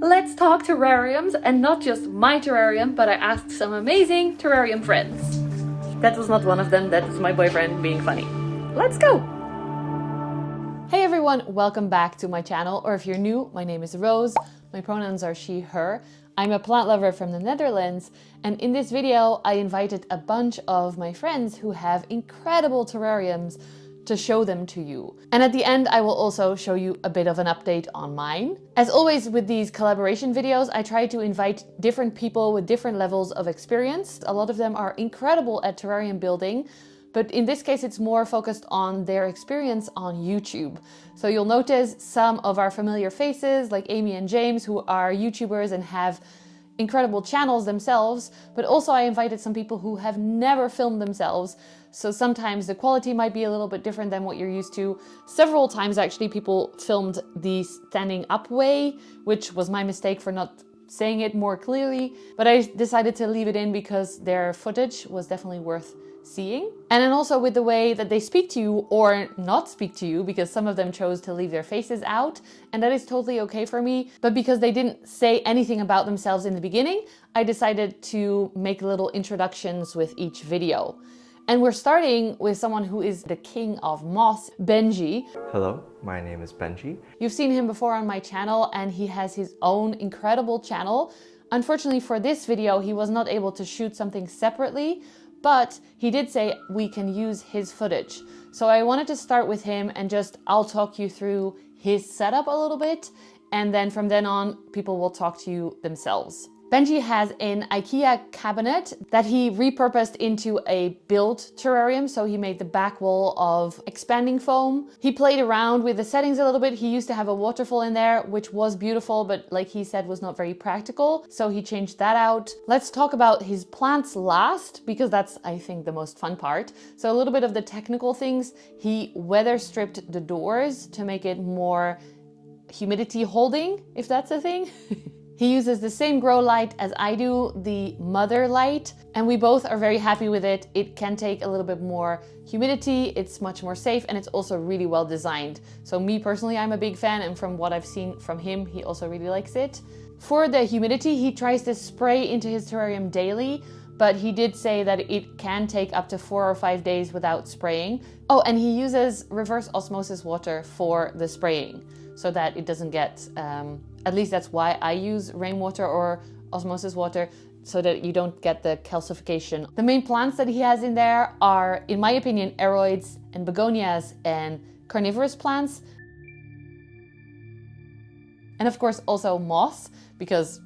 Let's talk terrariums, and not just my terrarium, but I asked some amazing terrarium friends. That was not one of them, that was my boyfriend being funny. Let's go! Hey everyone, welcome back to my channel, or if you're new, my name is Roos. My pronouns are she, her. I'm a plant lover from the Netherlands, and in this video I invited a bunch of my friends who have incredible terrariums to show them to you. And at the end I will also show you a bit of an update on mine. As always with these collaboration videos, I try to invite different people with different levels of experience. A lot of them are incredible at terrarium building, but in this case it's more focused on their experience on YouTube. So you'll notice some of our familiar faces like Amy and James, who are YouTubers and have incredible channels themselves, but also I invited some people who have never filmed themselves. So sometimes the quality might be a little bit different than what you're used to. Several times actually people filmed the standing up way, which was my mistake for not saying it more clearly, but I decided to leave it in because their footage was definitely worth seeing. And then also with the way that they speak to you or not speak to you, because some of them chose to leave their faces out, and that is totally okay for me. But because they didn't say anything about themselves in the beginning, I decided to make little introductions with each video. And we're starting with someone who is the king of moss, Benji. Hello, my name is Benji. You've seen him before on my channel, and he has his own incredible channel. Unfortunately for this video, he was not able to shoot something separately, but he did say we can use his footage. So I wanted to start with him and I'll talk you through his setup a little bit. And then from then on, people will talk to you themselves. Benji has an IKEA cabinet that he repurposed into a built terrarium. So he made the back wall of expanding foam. He played around with the settings a little bit. He used to have a waterfall in there, which was beautiful, but like he said, was not very practical. So he changed that out. Let's talk about his plants last, because that's, I think, the most fun part. So a little bit of the technical things. He weather stripped the doors to make it more humidity holding, if that's a thing. He uses the same grow light as I do, the mother light, and we both are very happy with it. It can take a little bit more humidity, it's much more safe, and it's also really well designed. So me personally, I'm a big fan, and from what I've seen from him, he also really likes it. For the humidity, he tries to spray into his terrarium daily, but he did say that it can take up to 4 or 5 days without spraying. Oh, and he uses reverse osmosis water for the spraying, so that it doesn't get, at least that's why I use rainwater or osmosis water, so that you don't get the calcification. The main plants that he has in there are, in my opinion, aroids and begonias and carnivorous plants. And of course also moss, because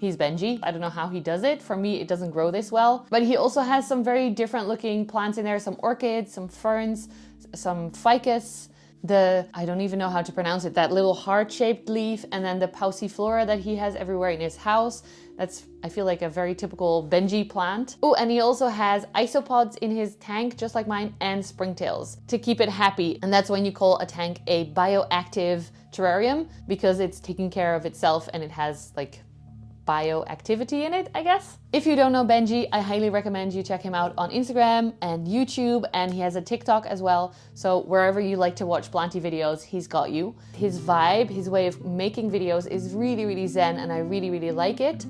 he's Benji. I don't know how he does it. For me, it doesn't grow this well. But he also has some very different looking plants in there, some orchids, some ferns, some ficus, I don't even know how to pronounce it, that little heart-shaped leaf, and then the pauciflora that he has everywhere in his house. That's, I feel like, a very typical Benji plant. Oh, and he also has isopods in his tank, just like mine, and springtails to keep it happy. And that's when you call a tank a bioactive terrarium, because it's taking care of itself and it has like bioactivity in it, I guess. If you don't know Benji, I highly recommend you check him out on Instagram and YouTube, and he has a TikTok as well. So wherever you like to watch Planty videos, he's got you. His vibe, his way of making videos is really, really zen, and I really, really like it.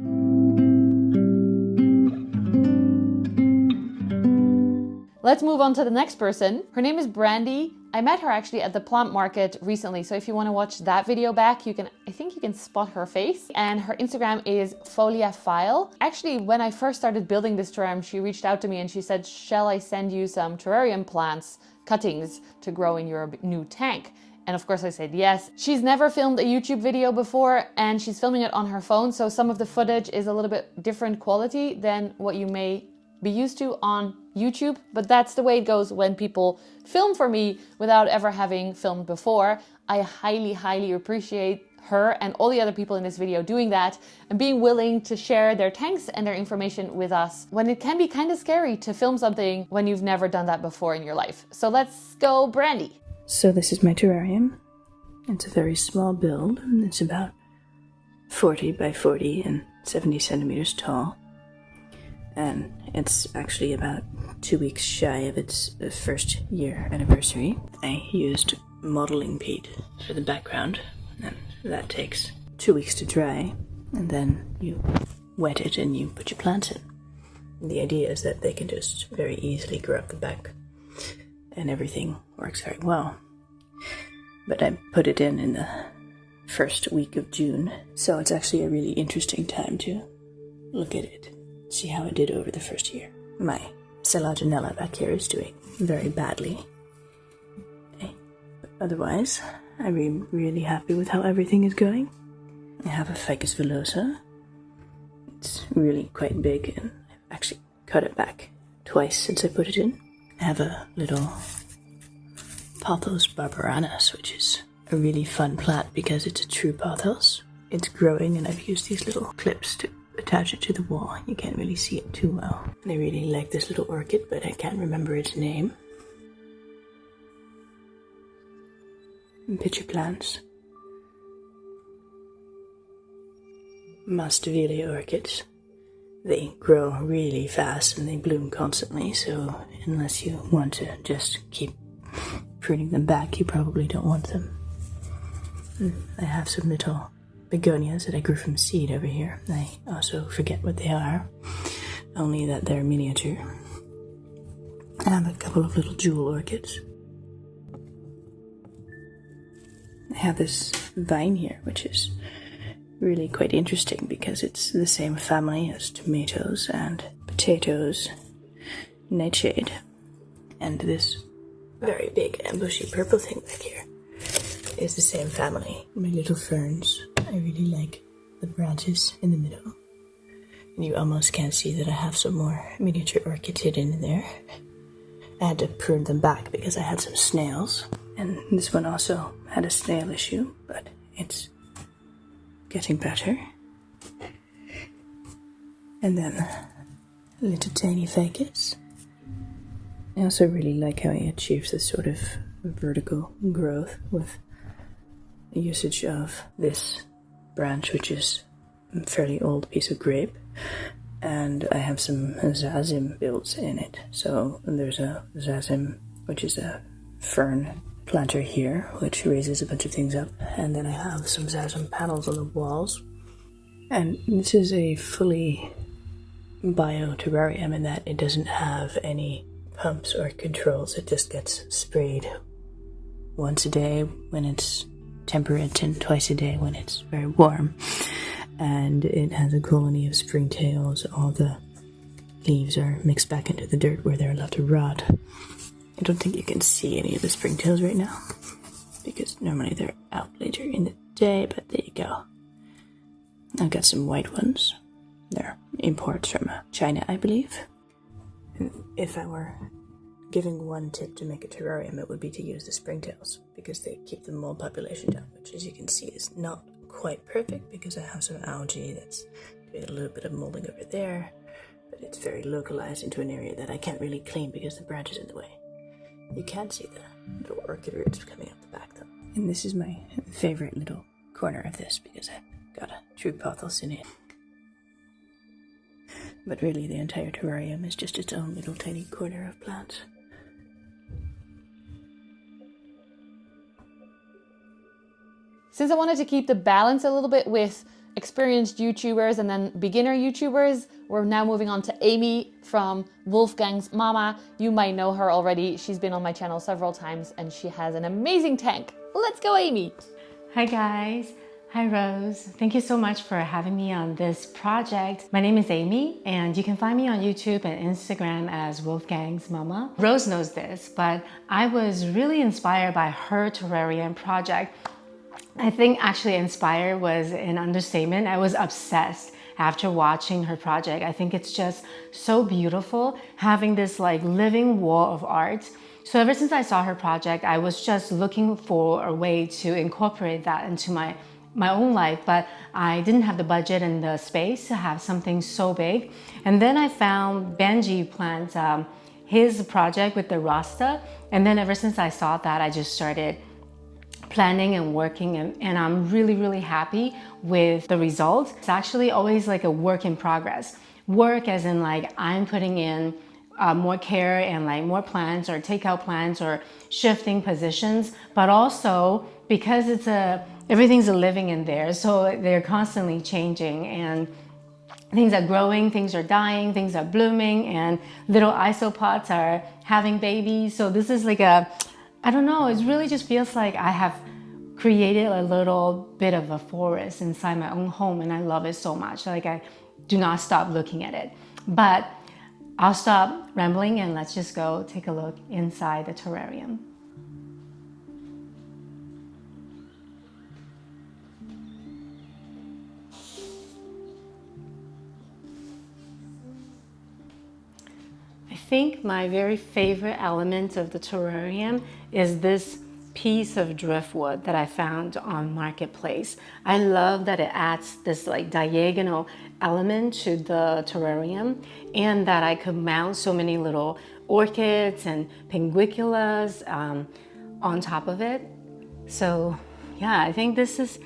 Let's move on to the next person. Her name is Brandy. I met her actually at the plant market recently, so if you want to watch that video back, I think you can spot her face. And her Instagram is foliafile. Actually, when I first started building this terrarium, she reached out to me and she said, shall I send you some terrarium plants, cuttings, to grow in your new tank? And of course I said yes. She's never filmed a YouTube video before, and she's filming it on her phone, so some of the footage is a little bit different quality than what you may be used to on YouTube, but that's the way it goes when people film for me without ever having filmed before. I highly, highly appreciate her and all the other people in this video doing that and being willing to share their tanks and their information with us when it can be kind of scary to film something when you've never done that before in your life. So let's go, Brandy. So this is my terrarium. It's a very small build. It's about 40 by 40 and 70 centimeters tall. And it's actually about 2 weeks shy of its first year anniversary. I used modeling peat for the background, and that takes 2 weeks to dry, and then you wet it and you put your plants in. And the idea is that they can just very easily grow up the back, and everything works very well. But I put it in the first week of June, so it's actually a really interesting time to look at it, see how it did over the first year. My Selaginella back here is doing very badly. Okay. But otherwise, I'm really happy with how everything is going. I have a Ficus villosa. It's really quite big, and I've actually cut it back twice since I put it in. I have a little Pothos barbaranus, which is a really fun plant because it's a true pothos. It's growing, and I've used these little clips to attach it to the wall. You can't really see it too well. And I really like this little orchid, but I can't remember its name. And pitcher plants. Masdevallia orchids. They grow really fast and they bloom constantly, so unless you want to just keep pruning them back, you probably don't want them. I have some little begonias that I grew from seed over here. I also forget what they are, only that they're miniature. I have a couple of little jewel orchids. I have this vine here, which is really quite interesting because it's the same family as tomatoes and potatoes, nightshade, and this very big and bushy purple thing back here is the same family. My little ferns, I really like the branches in the middle. And you almost can't see that I have some more miniature orchids hidden in there. I had to prune them back because I had some snails. And this one also had a snail issue, but it's getting better. And then a little tiny ficus. I also really like how he achieves this sort of vertical growth with the usage of this branch, which is a fairly old piece of grape, and I have some zazim built in it. So there's a zazim, which is a fern planter here, which raises a bunch of things up, and then I have some zazim panels on the walls. And this is a fully bio terrarium in that it doesn't have any pumps or controls. It just gets sprayed once a day when it's temperate and twice a day when it's very warm. And it has a colony of springtails. All the leaves are mixed back into the dirt where they're allowed to rot. I don't think you can see any of the springtails right now because normally they're out later in the day, but there you go. I've got some white ones. They're imports from China, I believe. And if I were giving one tip to make a terrarium, it would be to use the springtails because they keep the mold population down, which, as you can see, is not quite perfect because I have some algae that's doing a little bit of molding over there, but it's very localized into an area that I can't really clean because the branch is in the way. You can see the little orchid roots coming up the back though. And this is my favorite little corner of this because I've got a true pothos in it. But really the entire terrarium is just its own little tiny corner of plants. Since I wanted to keep the balance a little bit with experienced YouTubers and then beginner YouTubers, we're now moving on to Amy from Wolfgang's Mama. You might know her already. She's been on my channel several times and she has an amazing tank. Let's go, Amy. Hi guys. Hi Rose. Thank you so much for having me on this project. My name is Amy and you can find me on YouTube and Instagram as Wolfgang's Mama. Rose knows this, but I was really inspired by her terrarium project. I think actually inspired was an understatement. I was obsessed after watching her project. I think it's just so beautiful having this like living wall of art. So ever since I saw her project, I was just looking for a way to incorporate that into my own life, but I didn't have the budget and the space to have something so big. And then I found Benji plant his project with the Rasta. And then ever since I saw that, I just started planning and working, and I'm really, really happy with the results. It's actually always like a work in progress. Work as in like I'm putting in more care and like more plants or takeout plants or shifting positions, but also because it's everything's living in there. So they're constantly changing, and things are growing, things are dying, things are blooming, and little isopods are having babies. So this is like a, I don't know, it really just feels like I have created a little bit of a forest inside my own home, and I love it so much. Like I do not stop looking at it. But I'll stop rambling and let's just go take a look inside the terrarium. I think my very favorite element of the terrarium is this piece of driftwood that I found on Marketplace. I love that it adds this like diagonal element to the terrarium, and that I could mount so many little orchids and pinguiculas on top of it. So yeah, I think this is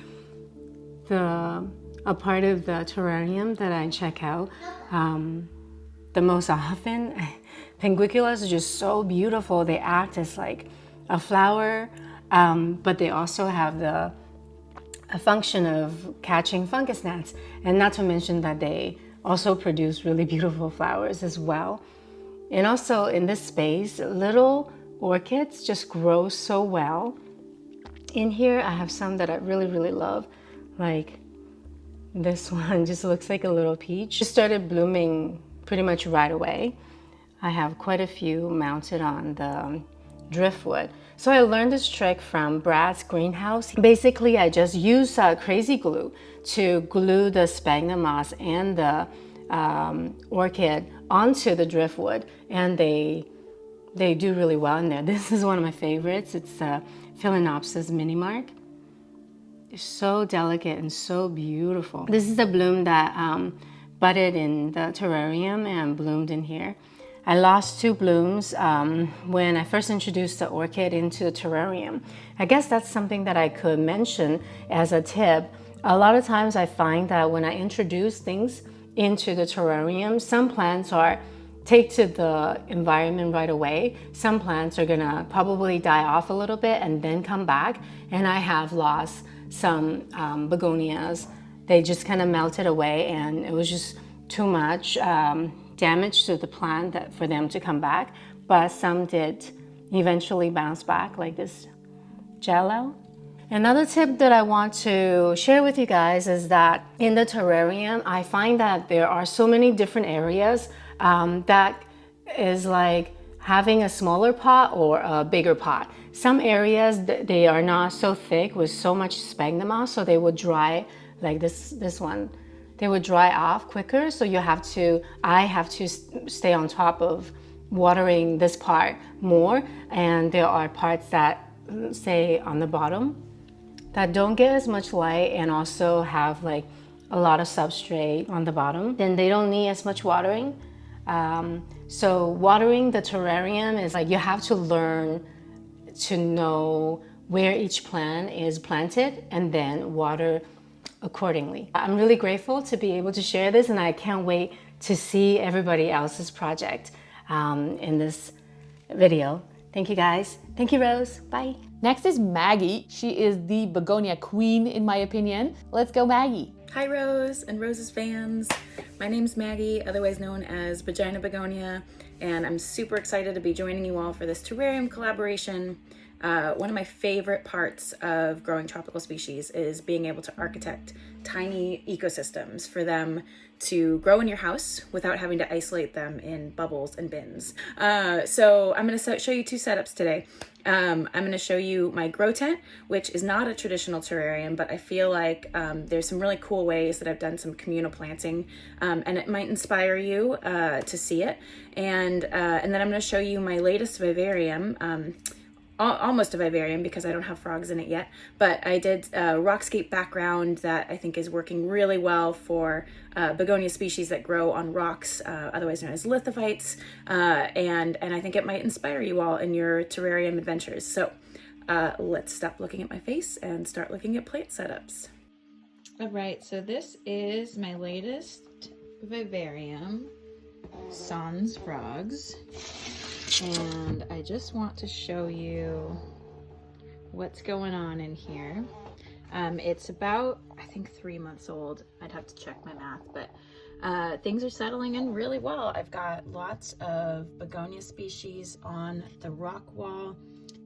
a part of the terrarium that I check out the most often. Pinguiculas are just so beautiful. They act as like a flower, but they also have a function of catching fungus gnats, and not to mention that they also produce really beautiful flowers as well. And also in this space, little orchids just grow so well. In here, I have some that I really love, like this one just looks like a little peach. It started blooming pretty much right away. I have quite a few mounted on the driftwood. So I learned this trick from Brad's greenhouse. Basically, I just use crazy glue to glue the sphagnum moss and the orchid onto the driftwood, and they do really well in there. This is one of my favorites. It's Phalaenopsis minimark. It's so delicate and so beautiful. This is a bloom that budded in the terrarium and bloomed in here. I lost 2 blooms when I first introduced the orchid into the terrarium. I guess that's something that I could mention as a tip. A lot of times I find that when I introduce things into the terrarium, some plants take to the environment right away. Some plants are gonna probably die off a little bit and then come back. And I have lost some begonias. They just kind of melted away, and it was just too much damage to the plant for them to come back. But some did eventually bounce back, like this jello. Another tip that I want to share with you guys is that in the terrarium, I find that there are so many different areas that is like having a smaller pot or a bigger pot. Some areas, they are not so thick with so much sphagnum moss, so they would dry, like this one. They would dry off quicker, so I have to stay on top of watering this part more. And there are parts that, say on the bottom, that don't get as much light and also have like a lot of substrate on the bottom. Then they don't need as much watering. So watering the terrarium is like you have to learn to know where each plant is planted and then water accordingly. I'm really grateful to be able to share this, and I can't wait to see everybody else's project in this video. Thank you guys. Thank you, Rose. Bye. Next is Maggie. She is the begonia queen in my opinion. Let's go, Maggie. Hi Rose and Rose's fans. My name's Maggie, otherwise known as Vagina Begonia, and I'm super excited to be joining you all for this terrarium collaboration. One of my favorite parts of growing tropical species is being able to architect tiny ecosystems for them to grow in your house without having to isolate them in bubbles and bins. So I'm going to show you 2 setups today. I'm going to show you my grow tent, which is not a traditional terrarium, but I feel like there's some really cool ways that I've done some communal planting, and it might inspire you to see it. And then I'm going to show you my latest vivarium, almost a vivarium because I don't have frogs in it yet, but I did a rockscape background that I think is working really well for begonia species that grow on rocks, otherwise known as lithophytes, and I think it might inspire you all in your terrarium adventures. So let's stop looking at my face and start looking at plant setups. All right, so this is my latest vivarium, Sans Frogs. And I just want to show you what's going on in here. It's about, I think, 3 months old. I'd have to check my math, but things are settling in really well. I've got lots of begonia species on the rock wall,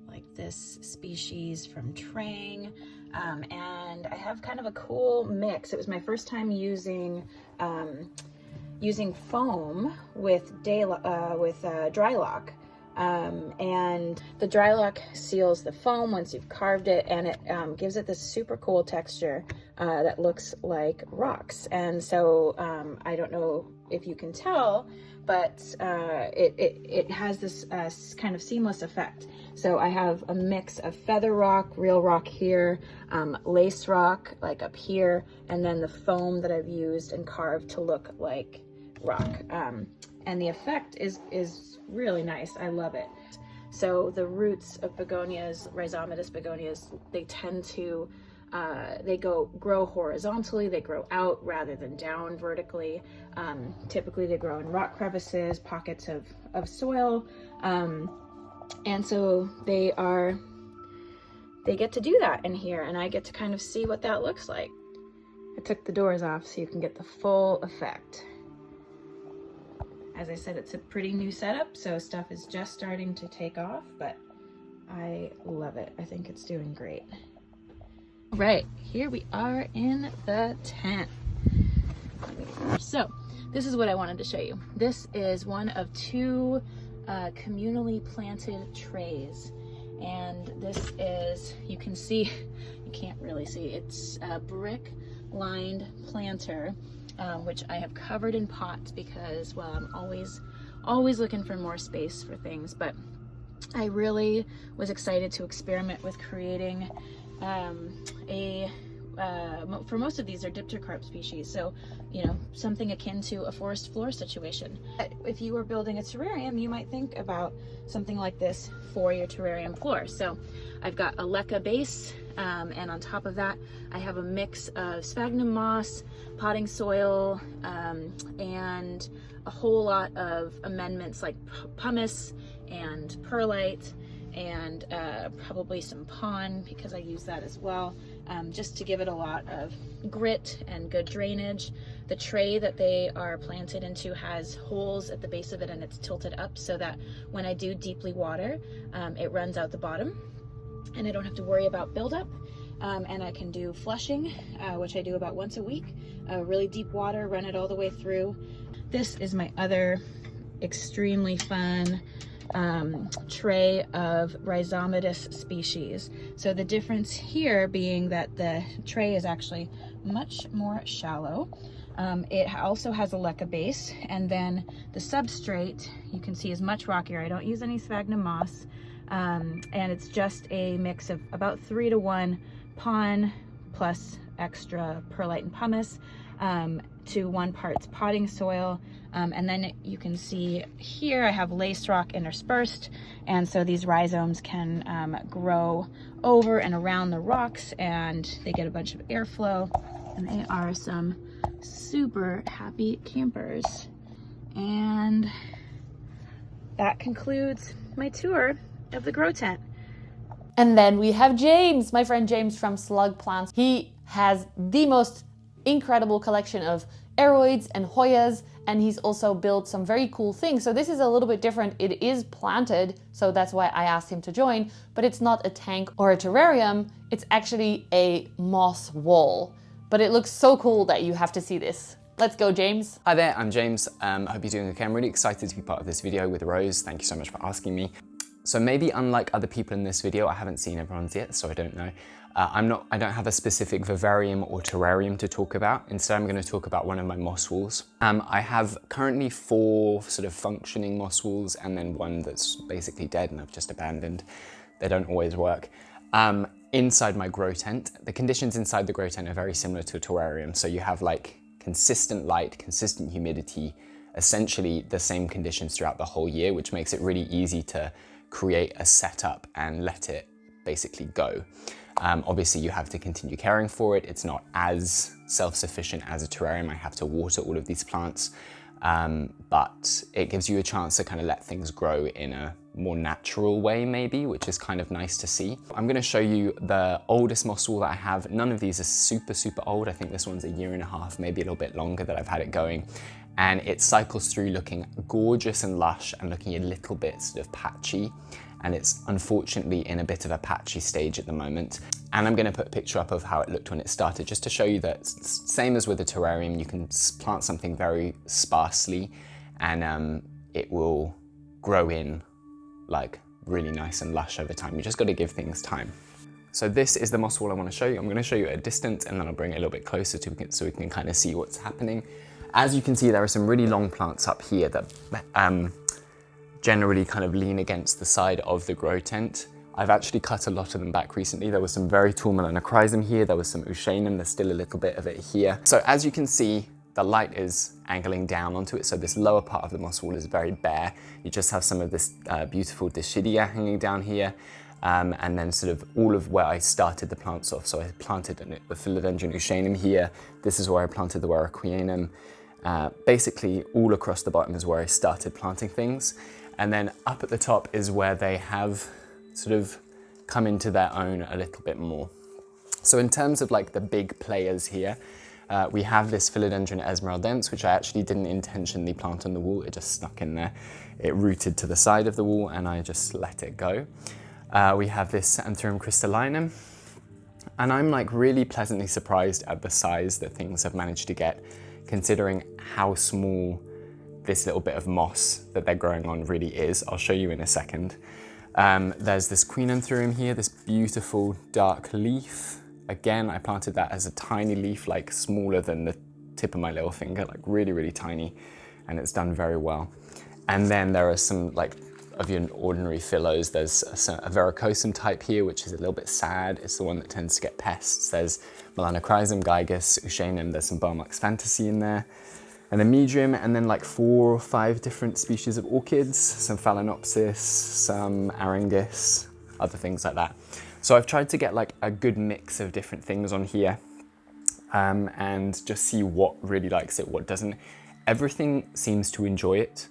like this species from Trang, and I have kind of a cool mix. It was my first time using foam with dry lock. And the dry lock seals the foam once you've carved it, and it gives it this super cool texture that looks like rocks. And so I don't know if you can tell, but it has this kind of seamless effect. So I have a mix of feather rock, real rock here, lace rock like up here, and then the foam that I've used and carved to look like rock. And the effect is really nice. I love it. So the roots of begonias, rhizomatous begonias, they tend to grow horizontally. They grow out rather than down vertically. Typically they grow in rock crevices, pockets of soil, and so they get to do that in here, and I get to kind of see what that looks like. I took the doors off so you can get the full effect. As I said, it's a pretty new setup, so stuff is just starting to take off, but I love it. I think it's doing great. All right, here we are in the tent. So this is what I wanted to show you. This is one of 2 communally planted trays, and this is, you can see, you can't really see, it's a brick lined planter, which I have covered in pots because, well, I'm always looking for more space for things, but I really was excited to experiment with creating for most of these are dipterocarp species, so you know, something akin to a forest floor situation. If you were building a terrarium, you might think about something like this for your terrarium floor. So I've got a leca base, and on top of that I have a mix of sphagnum moss, potting soil, and a whole lot of amendments like pumice and perlite, and probably some pon, because I use that as well, just to give it a lot of grit and good drainage. The tray that they are planted into has holes at the base of it, and it's tilted up so that when I do deeply water, it runs out the bottom and I don't have to worry about buildup. And I can do flushing, which I do about once a week. Really deep water, run it all the way through. This is my other extremely fun tray of rhizomatous species. So the difference here being that the tray is actually much more shallow. It also has a leca base, and then the substrate you can see is much rockier. I don't use any sphagnum moss, and it's just a mix of about 3-to-1 pon plus extra perlite and pumice to 1 part potting soil. And then you can see here I have lace rock interspersed, and so these rhizomes can grow over and around the rocks, and they get a bunch of airflow, and they are some super happy campers. And that concludes my tour of the grow tent. And then we have James, my friend James from Slug Plants. He has the most incredible collection of aroids and Hoyas, and he's also built some very cool things. So this is a little bit different. It is planted, so that's why I asked him to join, but it's not a tank or a terrarium. It's actually a moss wall, but it looks so cool that you have to see this. Let's go, James. Hi there, I'm James. I hope you're doing okay. I'm really excited to be part of this video with Roos. Thank you so much for asking me. So maybe unlike other people in this video, I haven't seen everyone's yet, so I don't know. I don't have a specific vivarium or terrarium to talk about. Instead, I'm going to talk about one of my moss walls. I have currently 4 sort of functioning moss walls, and then one that's basically dead and I've just abandoned. They don't always work. Inside my grow tent, the conditions inside the grow tent are very similar to a terrarium. So you have like consistent light, consistent humidity, essentially the same conditions throughout the whole year, which makes it really easy to create a setup and let it basically go. Obviously you have to continue caring for it. It's not as self-sufficient as a terrarium. I have to water all of these plants, but it gives you a chance to kind of let things grow in a more natural way maybe, which is kind of nice to see. I'm gonna show you the oldest moss wool that I have. None of these are super old. I think this one's 1.5 years, maybe a little bit longer that I've had it going. And it cycles through looking gorgeous and lush and looking a little bit sort of patchy. And it's unfortunately in a bit of a patchy stage at the moment. And I'm gonna put a picture up of how it looked when it started, just to show you that same as with the terrarium, you can plant something very sparsely and it will grow in like really nice and lush over time. You just gotta give things time. So this is the moss wool I wanna show you. I'm gonna show you at a distance and then I'll bring it a little bit closer so we can kind of see what's happening. As you can see, there are some really long plants up here that generally kind of lean against the side of the grow tent. I've actually cut a lot of them back recently. There was some very tall Melanochrysum here. There was some Ushanum. There's still a little bit of it here. So as you can see, the light is angling down onto it. So this lower part of the moss wall is very bare. You just have some of this beautiful Dischidia hanging down here. And then sort of all of where I started the plants off. So I planted a Philodendron Ushanum here. This is where I planted the Warocqueanum. Basically all across the bottom is where I started planting things. And then up at the top is where they have sort of come into their own a little bit more. So in terms of like the big players here, we have this Philodendron Esmeraldense, which I actually didn't intentionally plant on the wall. It just snuck in there. It rooted to the side of the wall and I just let it go. We have this Anthurium crystallinum. And I'm like really pleasantly surprised at the size that things have managed to get, considering how small this little bit of moss that they're growing on really is. I'll show you in a second. There's this Queen Anthurium here, this beautiful dark leaf. Again, I planted that as a tiny leaf, like smaller than the tip of my little finger, like really tiny, and it's done very well. And then there are some like of your ordinary phyllos. There's a Verrucosum type here, which is a little bit sad. It's the one that tends to get pests. There's Melanochrysum, Gigas, Ushanum. There's some Bomux Fantasy in there. And then Medium, and then like 4 or 5 different species of orchids, some Phalaenopsis, some Arangus, other things like that. So I've tried to get like a good mix of different things on here and just see what really likes it, what doesn't. Everything seems to enjoy it.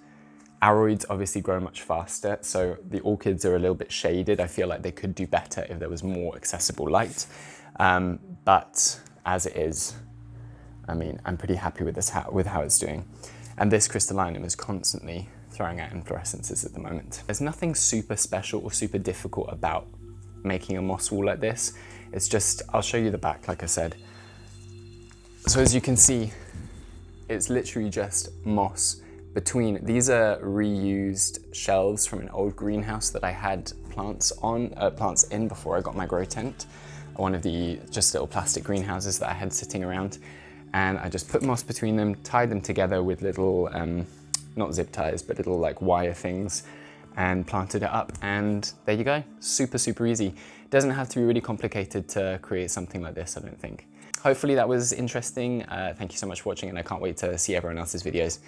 Aroids obviously grow much faster, so the orchids are a little bit shaded. I feel like they could do better if there was more accessible light, but as it is, I mean, I'm pretty happy with this, with how it's doing. And this crystallinum is constantly throwing out inflorescences at the moment. There's nothing super special or super difficult about making a moss wall like this. It's just, I'll show you the back, like I said. So as you can see, it's literally just moss between, these are reused shelves from an old greenhouse that I had plants in before I got my grow tent. One of the just little plastic greenhouses that I had sitting around. And I just put moss between them, tied them together with little, not zip ties, but little like wire things, and planted it up, and there you go. Super easy. It doesn't have to be really complicated to create something like this, I don't think. Hopefully that was interesting. Thank you so much for watching, and I can't wait to see everyone else's videos.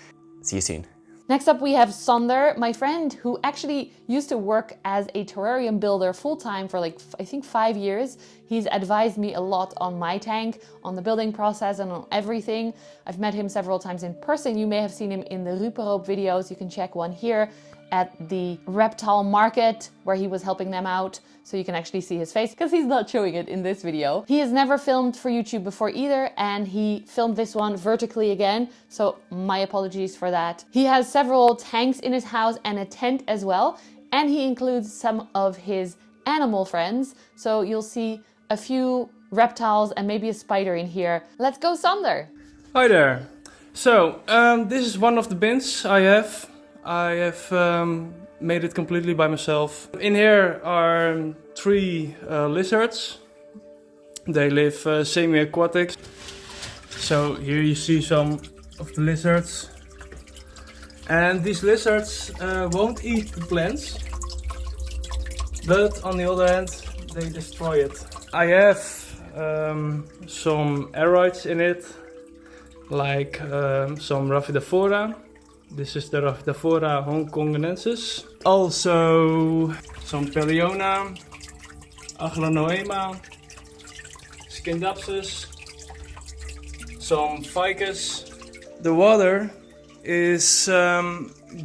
See you soon. Next up we have Sonder, my friend who actually used to work as a terrarium builder full-time for like, I think 5 years. He's advised me a lot on my tank, on the building process and on everything. I've met him several times in person. You may have seen him in the Ruperoop videos. You can check one here at the reptile market where he was helping them out. So you can actually see his face because he's not showing it in this video. He has never filmed for YouTube before either, and he filmed this one vertically again. So my apologies for that. He has several tanks in his house and a tent as well. And he includes some of his animal friends. So you'll see a few reptiles and maybe a spider in here. Let's go, Sonder. Hi there. So this is one of the bins I have. I have made it completely by myself. In here are 3 lizards. They live semi-aquatic. So here you see some of the lizards. And these lizards won't eat the plants, but on the other hand, they destroy it. I have some aroids in it, like some Raphidophora. This is the Raphidophora hongkongenensis. Also some Peliona, Aglaonoema, Scindapsus, some Ficus. The water is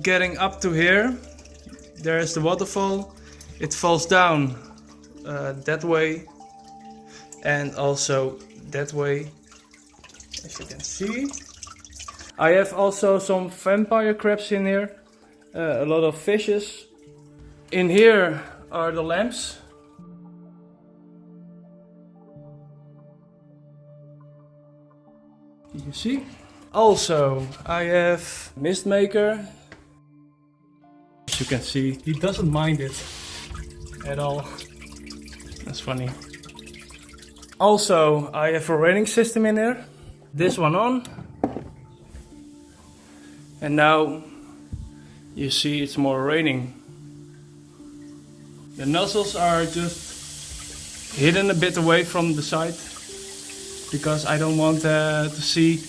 getting up to here. there is the waterfall. It falls down that way and also that way, as you can see. I have also some vampire crabs in here, a lot of fishes. In here are the lamps. You see? Also, I have mist maker. As you can see, he doesn't mind it at all. That's funny. Also, I have a raining system in there. This one on. And now you see it's more raining. The nozzles are just hidden a bit away from the side because I don't want to see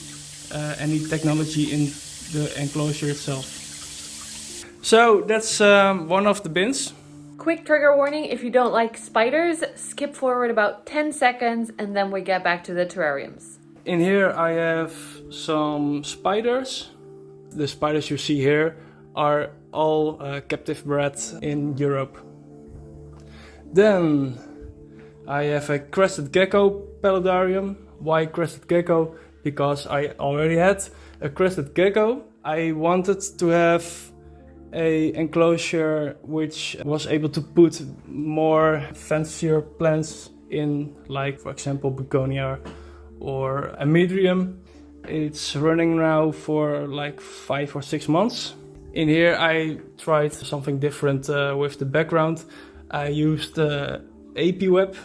any technology in the enclosure itself. So that's one of the bins. Quick trigger warning, if you don't like spiders, skip forward about 10 seconds and then we get back to the terrariums. In here I have some spiders. The spiders you see here are all captive bred in Europe. Then I have a crested gecko paludarium. Why crested gecko? Because I already had a crested gecko. I wanted to have a enclosure which was able to put more fancier plants in, like for example begonia or amydrium. It's running now for like 5 or 6 months. In here I tried something different with the background. I used AP web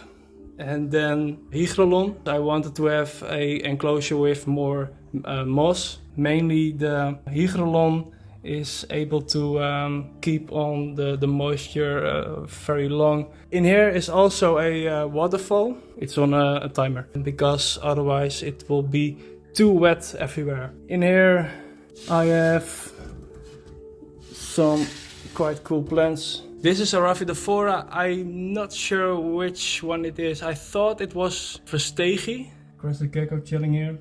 and then hygrolon. I wanted to have a enclosure with more moss. Mainly the hygrolon is able to keep on the moisture very long. In here is also a waterfall. It's on a timer because otherwise it will be too wet everywhere. In here I have some quite cool plants. This is a Raphidophora. I'm not sure which one it is. I thought it was Verstegi. Crested gecko chilling here.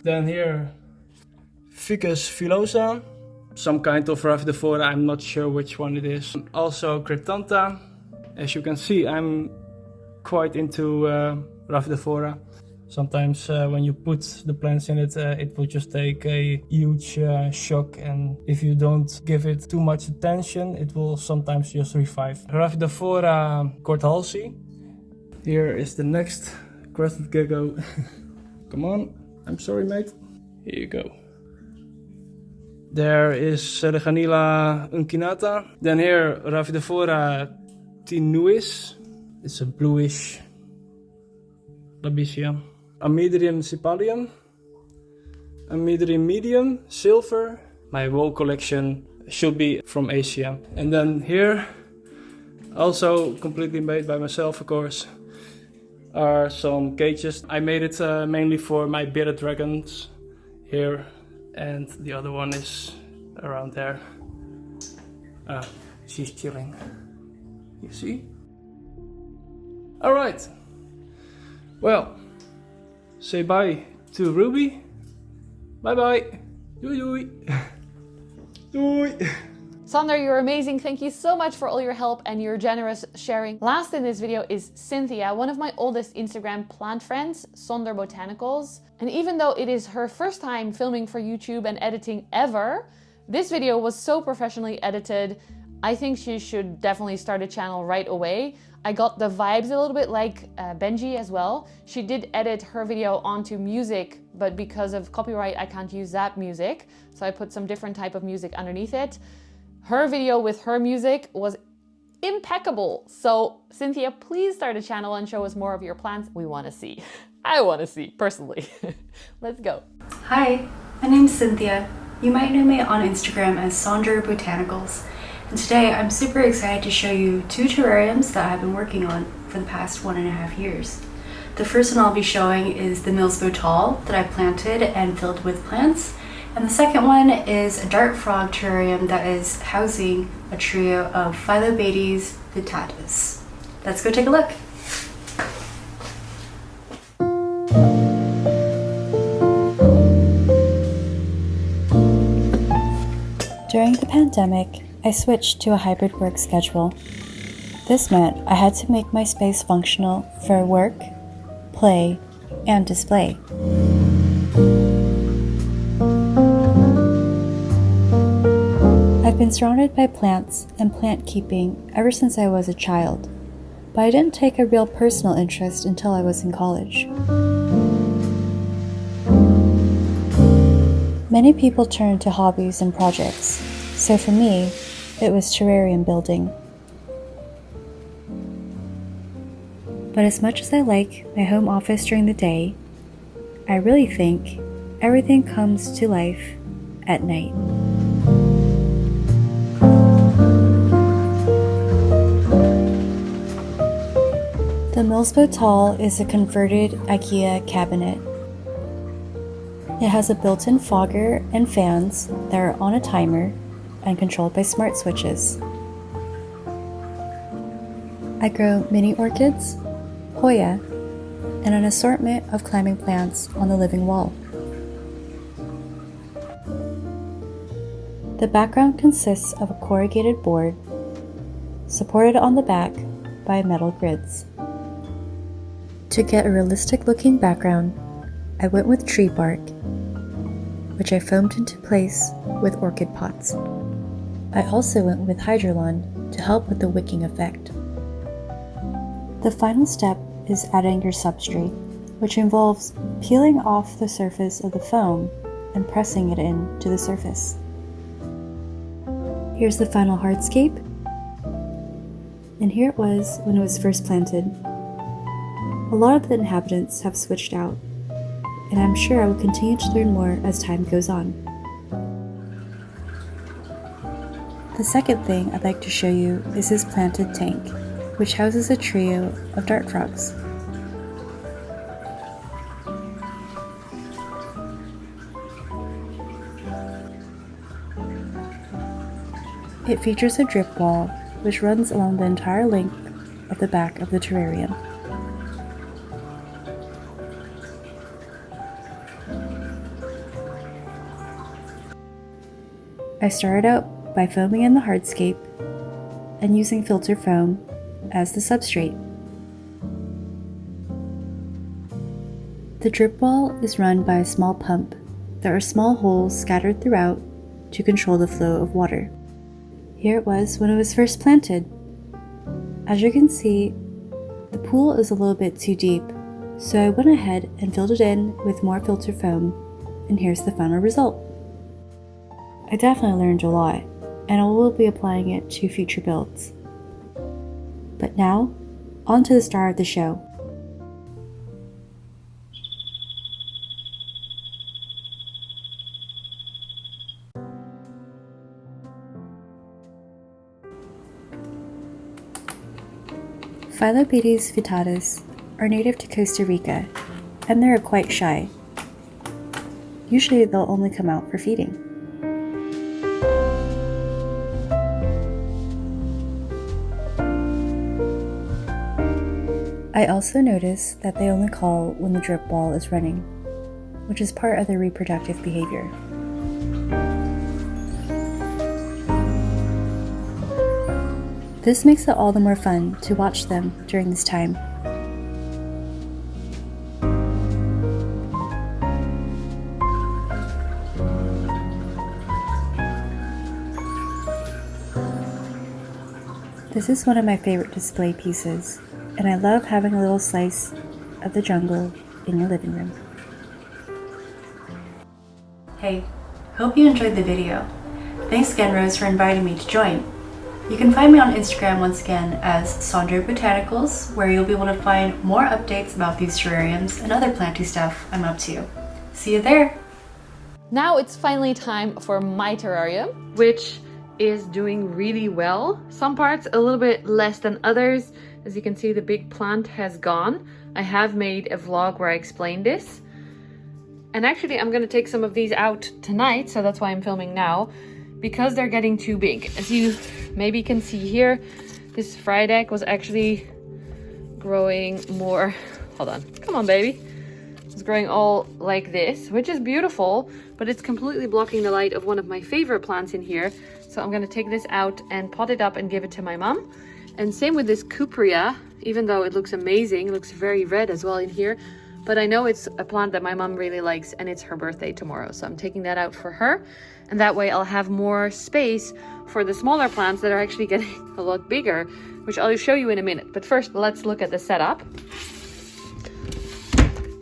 Then here, Ficus filosa. Some kind of Raphidophora, I'm not sure which one it is. Also Cryptantha. As you can see, I'm quite into Raphidophora. Sometimes when you put the plants in it, it will just take a huge shock, and if you don't give it too much attention, it will sometimes just revive. Raphidophora Korthalsi. Here is the next crested gecko. Come on, I'm sorry mate. Here you go. There is Seleganilla uncinata. Then here Raphidophora tenuis. It's a bluish Labicia. Amydrium cipalium, Amydrium medium, silver. My whole collection should be from Asia. And then here, also completely made by myself of course, are some cages. I made it mainly for my bearded dragons here, and the other one is around there. She's chilling, you see? Alright, well, say bye to Ruby. Bye bye. Doei doei. Doei. Sander, you're amazing. Thank you so much for all your help and your generous sharing. Last in this video is Cynthia, one of my oldest Instagram plant friends, Sonder Botanicals. And even though it is her first time filming for YouTube and editing ever, this video was so professionally edited. I think she should definitely start a channel right away. I got the vibes a little bit like Benji as well. She did edit her video onto music, but because of copyright, I can't use that music. So I put some different type of music underneath it. Her video with her music was impeccable. So Cynthia, please start a channel and show us more of your plants. We want to see. I want to see, personally. Let's go. Hi, my name's Cynthia. You might know me on Instagram as Sonder Botanicals. And today I'm super excited to show you 2 terrariums that I've been working on for the past 1.5 years. The first one I'll be showing is the Milsbo tall that I planted and filled with plants. And the second one is a dart frog terrarium that is housing a trio of Phyllobates vittatus. Let's go take a look. During the pandemic, I switched to a hybrid work schedule. This meant I had to make my space functional for work, play, and display. I've been surrounded by plants and plant keeping ever since I was a child, but I didn't take a real personal interest until I was in college. Many people turn to hobbies and projects, so for me, it was terrarium building. But as much as I like my home office during the day, I really think everything comes to life at night. The Millsbow Tall is a converted IKEA cabinet. It has a built-in fogger and fans that are on a timer and controlled by smart switches. I grow mini orchids, Hoya, and an assortment of climbing plants on the living wall. The background consists of a corrugated board supported on the back by metal grids. To get a realistic looking background, I went with tree bark, which I foamed into place with orchid pots. I also went with Hydrolon to help with the wicking effect. The final step is adding your substrate, which involves peeling off the surface of the foam and pressing it in to the surface. Here's the final hardscape, and here it was when it was first planted. A lot of the inhabitants have switched out, and I'm sure I will continue to learn more as time goes on. The second thing I'd like to show you is this planted tank, which houses a trio of dart frogs. It features a drip wall which runs along the entire length of the back of the terrarium. I started out by foaming in the hardscape and using filter foam as the substrate. The drip wall is run by a small pump. There are small holes scattered throughout to control the flow of water. Here it was when it was first planted. As you can see, the pool is a little bit too deep, so I went ahead and filled it in with more filter foam, and here's the final result. I definitely learned a lot, and I will be applying it to future builds. But now, on to the star of the show. Phyllobetes vittatus are native to Costa Rica, and they're quite shy. Usually they'll only come out for feeding. I also notice that they only call when the drip wall is running, which is part of their reproductive behavior. This makes it all the more fun to watch them during this time. This is one of my favorite display pieces, and I love having a little slice of the jungle in your living room. Hey, hope you enjoyed the video. Thanks again, Roos, for inviting me to join. You can find me on Instagram once again as Sandra Botanicals, where you'll be able to find more updates about these terrariums and other planty stuff I'm up to. See you there! Now it's finally time for my terrarium, which is doing really well. Some parts a little bit less than others. As you can see, the big plant has gone. I have made a vlog where I explain this. And actually, I'm gonna take some of these out tonight, so that's why I'm filming now, because they're getting too big. As you maybe can see here, this Frydek was actually growing more. Hold on, come on baby. It's growing all like this, which is beautiful, but it's completely blocking the light of one of my favorite plants in here. So I'm gonna take this out and pot it up and give it to my mom. And same with this cupria, even though it looks amazing, it looks very red as well in here. But I know it's a plant that my mom really likes and it's her birthday tomorrow. So I'm taking that out for her. And that way I'll have more space for the smaller plants that are actually getting a lot bigger, which I'll show you in a minute. But first, let's look at the setup.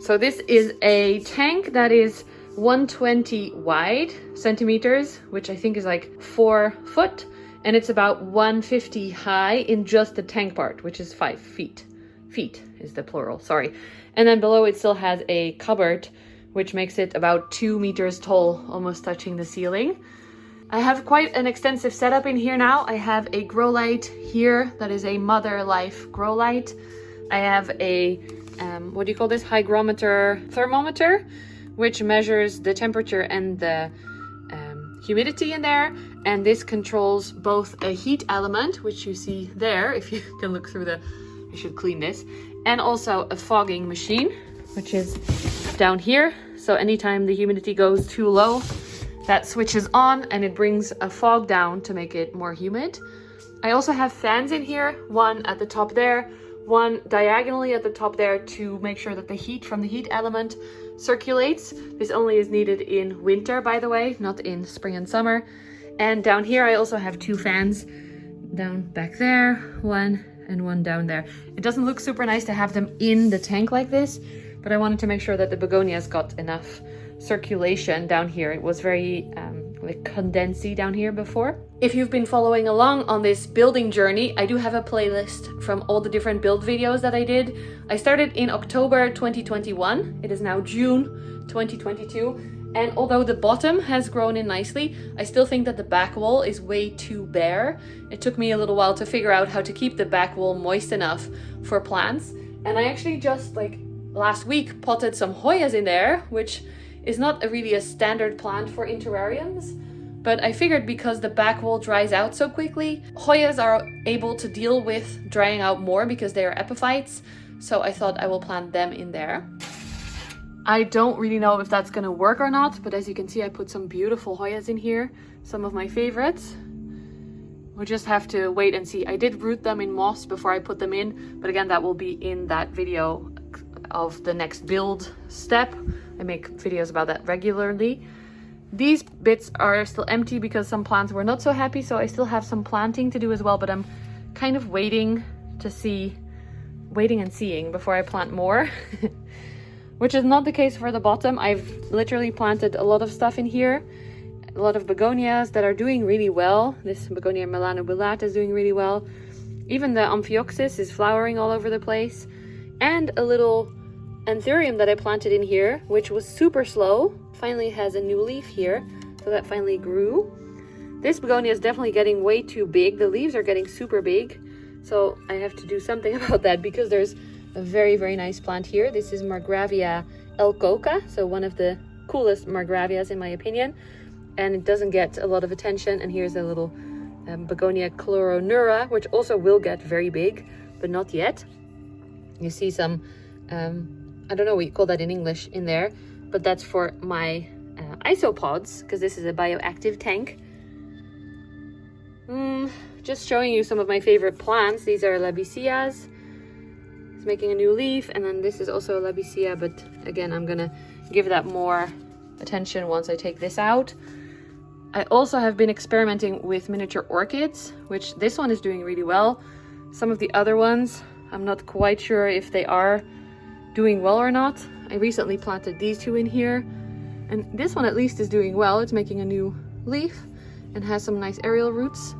So this is a tank that is 120 wide centimeters, which I think is like 4 foot. And it's about 150 high in just the tank part, which is 5 feet. Feet is the plural, sorry. And then below it still has a cupboard, which makes it about 2 meters tall, almost touching the ceiling. I have quite an extensive setup in here now. I have a grow light here that is a Mother Life grow light. I have a, what do you call this? Hygrometer thermometer, which measures the temperature and the humidity in there. And this controls both a heat element, which you see there, if you can look through the, I should clean this, and also a fogging machine, which is down here. So anytime the humidity goes too low, that switches on and it brings a fog down to make it more humid. I also have fans in here, one at the top there, one diagonally at the top there to make sure that the heat from the heat element circulates. This only is needed in winter, by the way, not in spring and summer. And down here I also have 2 fans down back there, one and one down there. It doesn't look super nice to have them in the tank like this, but I wanted to make sure that the begonias got enough circulation down here. It was very like condensy down here before. If you've been following along on this building journey, I do have a playlist from all the different build videos that I did. I started in October 2021. It is now June 2022. And although the bottom has grown in nicely, I still think that the back wall is way too bare. It took me a little while to figure out how to keep the back wall moist enough for plants. And I actually just like last week potted some Hoyas in there, which is not really a standard plant for in terrariums. But I figured because the back wall dries out so quickly, Hoyas are able to deal with drying out more because they are epiphytes. So I thought I will plant them in there. I don't really know if that's gonna work or not, but as you can see, I put some beautiful Hoyas in here, some of my favorites. We'll just have to wait and see. I did root them in moss before I put them in, but again, that will be in that video of the next build step. I make videos about that regularly. These bits are still empty because some plants were not so happy, so I still have some planting to do as well, but I'm kind of waiting and seeing before I plant more. Which is not the case for the bottom. I've literally planted a lot of stuff in here. A lot of begonias that are doing really well. This begonia melanobulata is doing really well. Even the Amphioxus is flowering all over the place. And a little anthurium that I planted in here, which was super slow, finally has a new leaf here. So that finally grew. This begonia is definitely getting way too big. The leaves are getting super big. So I have to do something about that because there's a very, very nice plant here. This is Margravia elcoca, so one of the coolest Margravias in my opinion. And it doesn't get a lot of attention. And here's a little Begonia chloronura, which also will get very big, but not yet. You see some, I don't know what you call that in English in there, but that's for my isopods, because this is a bioactive tank. Just showing you some of my favorite plants. These are Labicias. It's making a new leaf, and then this is also a Labicea, but again, I'm gonna give that more attention once I take this out. I also have been experimenting with miniature orchids, which this one is doing really well. Some of the other ones, I'm not quite sure if they are doing well or not. I recently planted these 2 in here, and this one at least is doing well. It's making a new leaf and has some nice aerial roots.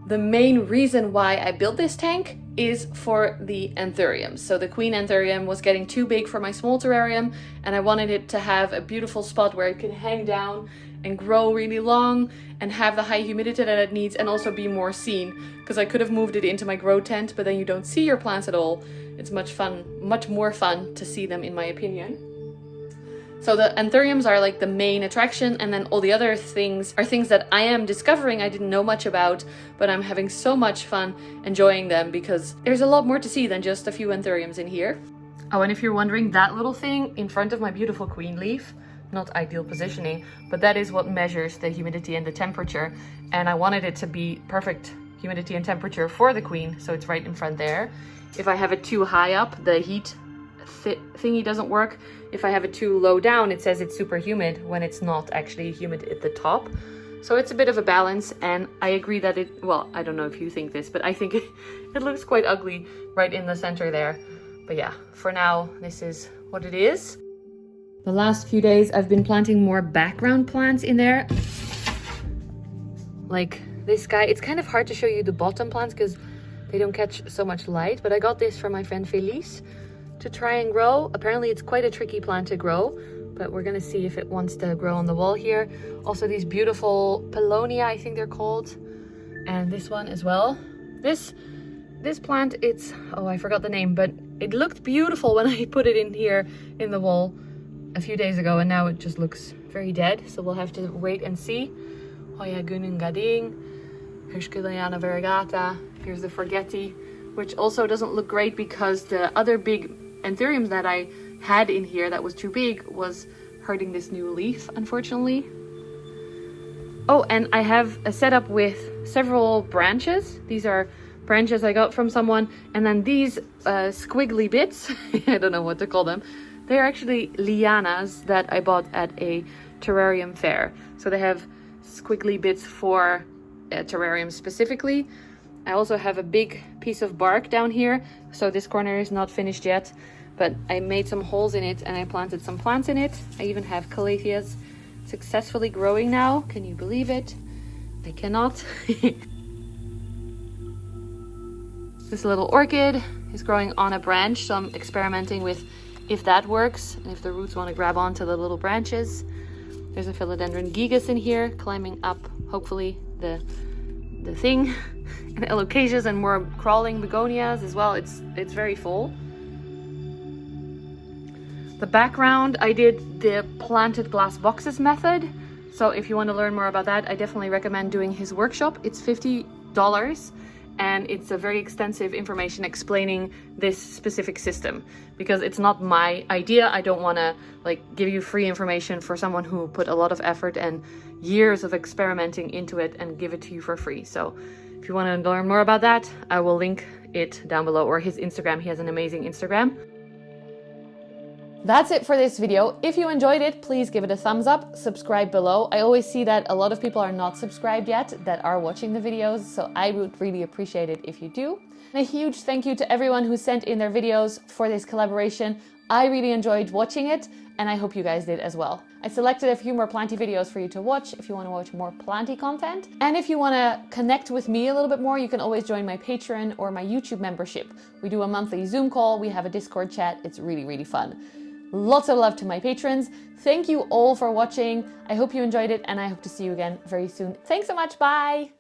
The main reason why I built this tank is for the anthuriums. So the queen anthurium was getting too big for my small terrarium, and I wanted it to have a beautiful spot where it can hang down and grow really long and have the high humidity that it needs, and also be more seen, because I could have moved it into my grow tent, but then you don't see your plants at all. It's much more fun to see them, in my opinion. So the anthuriums are like the main attraction, and then all the other things are things that I am discovering I didn't know much about, but I'm having so much fun enjoying them because there's a lot more to see than just a few anthuriums in here. Oh, and if you're wondering, that little thing in front of my beautiful queen leaf, not ideal positioning, but that is what measures the humidity and the temperature. And I wanted it to be perfect humidity and temperature for the queen, so it's right in front there. If I have it too high up, the heat thingy doesn't work. If I have it too low down, it says it's super humid when it's not actually humid at the top. So it's a bit of a balance, and I agree that it, well, I don't know if you think this, but I think it looks quite ugly right in the center there. But yeah, for now, this is what it is. The last few days, I've been planting more background plants in there. Like this guy. It's kind of hard to show you the bottom plants because they don't catch so much light, but I got this from my friend Felice to try and grow. Apparently it's quite a tricky plant to grow, but we're gonna see if it wants to grow on the wall here. Also these beautiful Paulownia, I think they're called, and this one as well. This plant, it's, oh, I forgot the name, but it looked beautiful when I put it in here in the wall a few days ago, and now it just looks very dead, so we'll have to wait and see. Hoya Gunung Gading, Hirschkiliana variegata. Here's the Forgetti, which also doesn't look great because the other big anthuriums that I had in here that was too big was hurting this new leaf, unfortunately. Oh, and I have a setup with several branches. These are branches I got from someone, and then these squiggly bits, I don't know what to call them, they're actually lianas that I bought at a terrarium fair. So they have squiggly bits for terrarium specifically. I also have a big piece of bark down here, so this corner is not finished yet, but I made some holes in it and I planted some plants in it. I even have calatheas successfully growing now. Can you believe it? I cannot. This little orchid is growing on a branch, so I'm experimenting with if that works and if the roots want to grab onto the little branches. There's a philodendron gigas in here climbing up, hopefully, the thing. And alocasias and more crawling begonias as well. It's very full. The background, I did the planted glass boxes method. So if you want to learn more about that, I definitely recommend doing his workshop. It's $50 and it's a very extensive information explaining this specific system because it's not my idea. I don't want to like give you free information for someone who put a lot of effort and years of experimenting into it and give it to you for free. So if you want to learn more about that, I will link it down below, or his Instagram. He has an amazing Instagram. That's it for this video. If you enjoyed it, please give it a thumbs up, subscribe below. I always see that a lot of people are not subscribed yet that are watching the videos, so I would really appreciate it if you do. And a huge thank you to everyone who sent in their videos for this collaboration. I really enjoyed watching it, and I hope you guys did as well. I selected a few more Planty videos for you to watch if you want to watch more Planty content. And if you want to connect with me a little bit more, you can always join my Patreon or my YouTube membership. We do a monthly Zoom call, we have a Discord chat, it's really, really fun. Lots of love to my patrons. Thank you all for watching. I hope you enjoyed it, and I hope to see you again very soon. Thanks so much, bye!